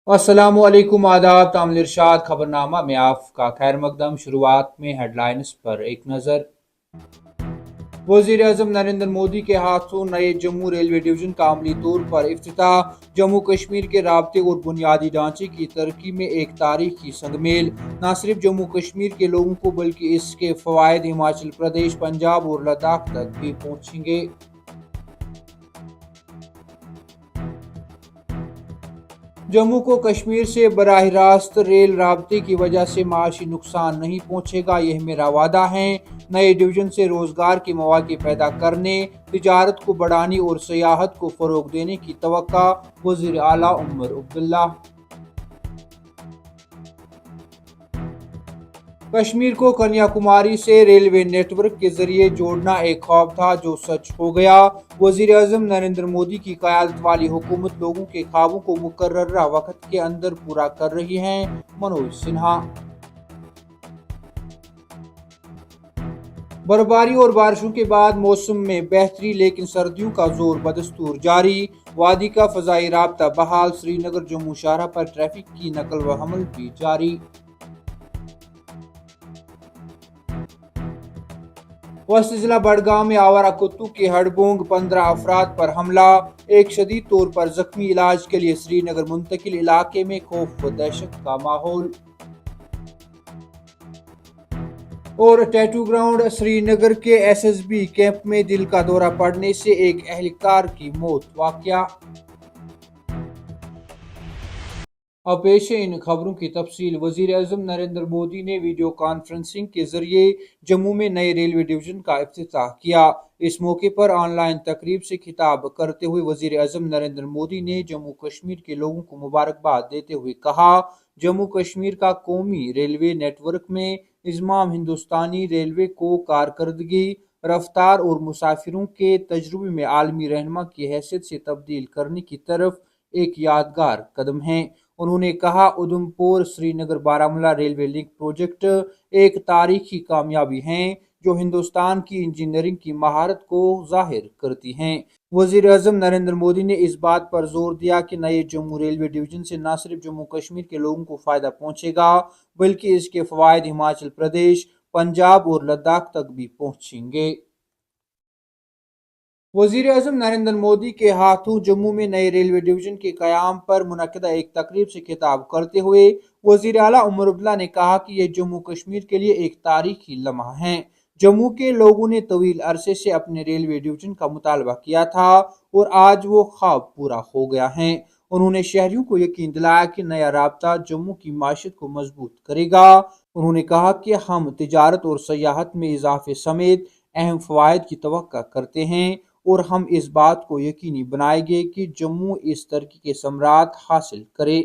अस्सलामुअलैकुम आदाब तामिल इरशाद खबरनामा में आपका खैर मकदम। शुरुआत में हेडलाइंस पर एक नज़र। वजीर अजम नरेंद्र मोदी के हाथों नए जम्मू रेलवे डिवीजन का अमली तौर पर इफ्तिताह। जम्मू कश्मीर के राब्ते और बुनियादी ढांचे की तरक्की में एक तारीखी संगमेल। न सिर्फ जम्मू कश्मीर के लोगों को बल्कि इसके फवायद हिमाचल प्रदेश, पंजाब और लद्दाख तक भी पहुंचेंगे। जम्मू को कश्मीर से बराह रास्त रेल राब्ते की वजह से माशी नुकसान नहीं पहुंचेगा, यह मेरा वादा है। नए डिवीजन से रोजगार के मौके पैदा करने, तिजारत को बढ़ाने और सियाहत को फरोग देने की तवक्का। वजीर आला उमर अब्दुल्ला। कश्मीर को कन्याकुमारी से रेलवे नेटवर्क के जरिए जोड़ना एक ख्वाब था जो सच हो गया। वजीर अजम नरेंद्र मोदी की क़यादत वाली हुकूमत लोगों के ख्वाबों को मुकर्ररा वक्त के अंदर पूरा कर रही है। मनोज सिन्हा। बर्फबारी और बारिशों के बाद मौसम में बेहतरी, लेकिन सर्दियों का जोर बदस्तूर जारी। वादी का फजाई राब्ता बहाल, श्रीनगर जम्मू शाहरा पर ट्रैफिक की नकल व हमल भी जारी। वस्त जिला बड़गांव में आवारा कुत्तों के हड़बोंग, 15 अफराद पर हमला, एक शदीद तौर पर जख्मी, इलाज के लिए श्रीनगर मुंतकिल। इलाके में खौफ व दहशत का माहौल। और टैटू ग्राउंड, श्रीनगर के एसएसबी कैंप में दिल का दौरा पड़ने से एक एहलकार की मौत वाकया। अब पेश है इन खबरों की तफसील। वजीर अजम नरेंद्र मोदी ने वीडियो कॉन्फ्रेंसिंग के जरिए जम्मू में नए रेलवे डिवीजन का इफ्तिताह किया। इस मौके पर ऑनलाइन तकरीब से खिताब करते हुए वजीर अजम नरेंद्र मोदी ने जम्मू कश्मीर के लोगों को मुबारकबाद देते हुए कहा, जम्मू कश्मीर का कौमी रेलवे नेटवर्क में इस्माम हिंदुस्तानी रेलवे को कारकर्दगी, रफ्तार और मुसाफिरों के तजुर्बे में आलमी रहनुमा की हैसियत से तब्दील करने की तरफ एक यादगार कदम है। उन्होंने कहा, Udhampur Srinagar Baramulla railway link project एक तारीखी कामयाबी है जो हिंदुस्तान की इंजीनियरिंग की महारत को जाहिर करती हैं। वजीर अजम नरेंद्र मोदी ने इस बात पर जोर दिया कि नए जम्मू रेलवे डिवीजन से न सिर्फ जम्मू कश्मीर के लोगों को फायदा पहुंचेगा बल्कि इसके फवायद हिमाचल प्रदेश, पंजाब और लद्दाख तक भी पहुंचेंगे। वजीर अजम नरेंद्र मोदी के हाथों जम्मू में नए रेलवे डिवीजन के कयाम पर मुनक्किदा एक तकरीब से खिताब करते हुए वजीर आला उमर अब्दुल्ला ने कहा कि यह जम्मू कश्मीर के लिए एक तारीखी लम्हा है। जम्मू के लोगों ने तवील अरसे से अपने रेलवे डिवीजन का मुतालबा किया था और आज वो ख्वाब पूरा हो गया है। उन्होंने शहरियों को यकीन दिलाया कि नया राब्ता जम्मू की माशत को मजबूत करेगा। उन्होंने कहा कि हम तिजारत और सयाहत में इजाफे समेत अहम फवायद की तवक्का करते हैं और हम इस बात को यकीनी बनाएंगे कि जम्मू इस तरक्की के समरात हासिल करे।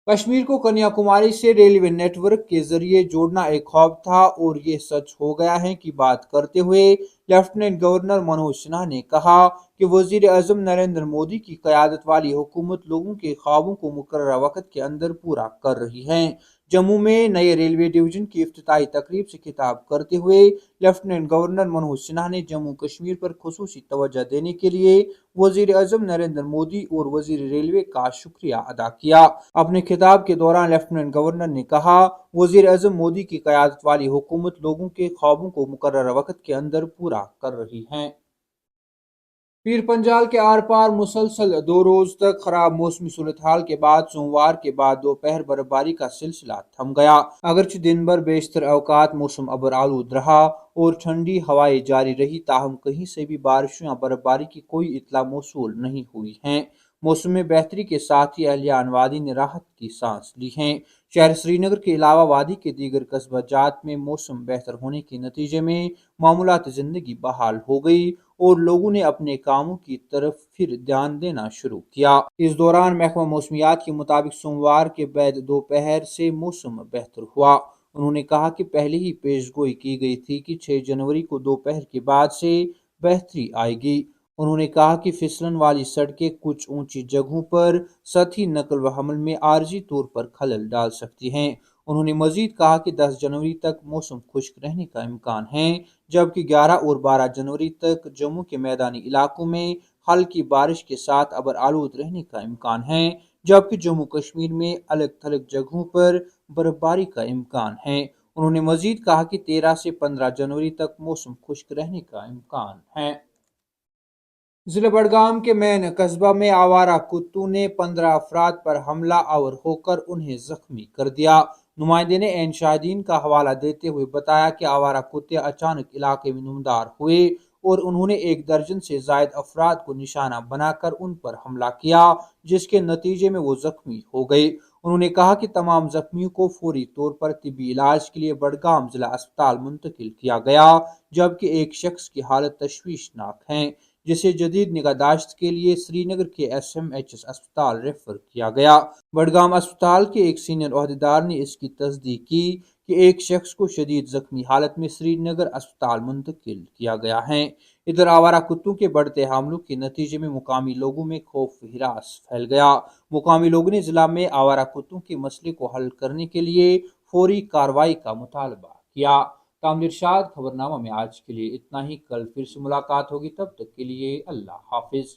कश्मीर को कन्याकुमारी से रेलवे नेटवर्क के जरिए जोड़ना एक ख्वाब था और ये सच हो गया है की बात करते हुए लेफ्टिनेंट गवर्नर मनोज सिन्हा ने कहा कि वजीर अजम नरेंद्र मोदी की क़यादत वाली हुकूमत लोगों के ख्वाबों को मुकर्ररा वक्त के अंदर पूरा कर रही है। जम्मू में नए रेलवे डिवीजन की इफ्तिताही तकरीब से खिताब करते हुए लेफ्टिनेंट गवर्नर मनोज सिन्हा ने जम्मू कश्मीर पर खुसूसी तवज्जो देने के लिए वजीर अजम नरेंद्र मोदी और वजीर रेलवे का शुक्रिया अदा किया। अपने खिताब के दौरान लेफ्टिनेंट गवर्नर ने कहा, वजीर अजम मोदी की क़यादत वाली हुकूमत लोगों के ख्वाबों को मुकर्ररा वक्त के अंदर पूरा कर रही है। पीर पंजाल के आर पार मुसलसल 2 रोज तक खराब मौसमी सूरत हाल के बाद सोमवार के बाद दोपहर बर्फबारी का सिलसिला थम गया। अगरचे दिन भर बेशतर अवकात मौसम अबर आलूद रहा और ठंडी हवाएं जारी रही, ताहम कहीं से भी बारिश या बर्फबारी की कोई इतला मौसूल नहीं हुई है। मौसम में बेहतरी के साथ ही अहलियान वादी ने राहत की सांस ली है। शहर श्रीनगर के अलावा वादी के दीगर कस्बा जात में मौसम बेहतर होने के नतीजे में मामूलात जिंदगी बहाल हो गई और लोगों ने अपने कामों की तरफ फिर ध्यान देना शुरू किया। इस दौरान महकमा मौसमियात के मुताबिक सोमवार के बाद दोपहर से मौसम बेहतर हुआ। उन्होंने कहा कि पहले ही पेशगोई की गई थी कि 6 जनवरी को दोपहर के बाद से बेहतरी आएगी। उन्होंने कहा कि फिसलन वाली सड़कें कुछ ऊंची जगहों पर सतही नकल व हमल में आर्जी तौर पर खलल डाल सकती हैं। उन्होंने मजीद कहा कि 10 जनवरी तक मौसम खुश्क रहने का इम्कान है, जबकि 11 और 12 जनवरी तक जम्मू के मैदानी इलाकों में हल्की बारिश के साथ अबर आलूद रहने का इम्कान है, जबकि जम्मू कश्मीर में अलग थलग जगहों पर बर्फबारी का इम्कान है। उन्होंने मजीद कहा कि 13 से 15 जनवरी तक मौसम खुश्क रहने का इम्कान है। जिला बड़गाम के मैन कस्बा में आवारा कुत्तों ने 15 अफराद पर हमला आवर होकर उन्हें जख्मी कर दिया। नुमाइंदे ने एन शाहीन का हवाला देते हुए बताया कि आवारा कुत्ते अचानक इलाके में नमदार हुए और उन्होंने 1 दर्जन से जायद अफराद को निशाना बनाकर उन पर हमला किया, जिसके नतीजे में वो जख्मी हो गए। उन्होंने कहा कि तमाम जख्मियों को फौरी तौर पर तिबी इलाज के लिए बड़गाम जिला अस्पताल मुंतकिल किया गया, जबकि एक शख्स की हालत तशवीशनाक है, जिसे जदीद निगाहदाश्त के लिए श्रीनगर के SMHS अस्पताल रेफर किया गया। बडगाम अस्पताल के एक सीनियर ओहदेदार ने इसकी तस्दीक की कि एक शख्स को शदीद जख्मी हालत में श्रीनगर अस्पताल मुंतकिल किया गया है। इधर आवारा कुत्तों के बढ़ते हमलों के नतीजे में मुकामी लोगों में खौफ हिरास फैल गया। मुकामी लोगों ने जिला में आवारा कुत्तों के मसले को हल करने के लिए फौरी कार्रवाई का मुतालबा किया। तामिर इरशाद, खबरनामा में आज के लिए इतना ही। कल फिर से मुलाकात होगी, तब तक के लिए अल्लाह हाफिज।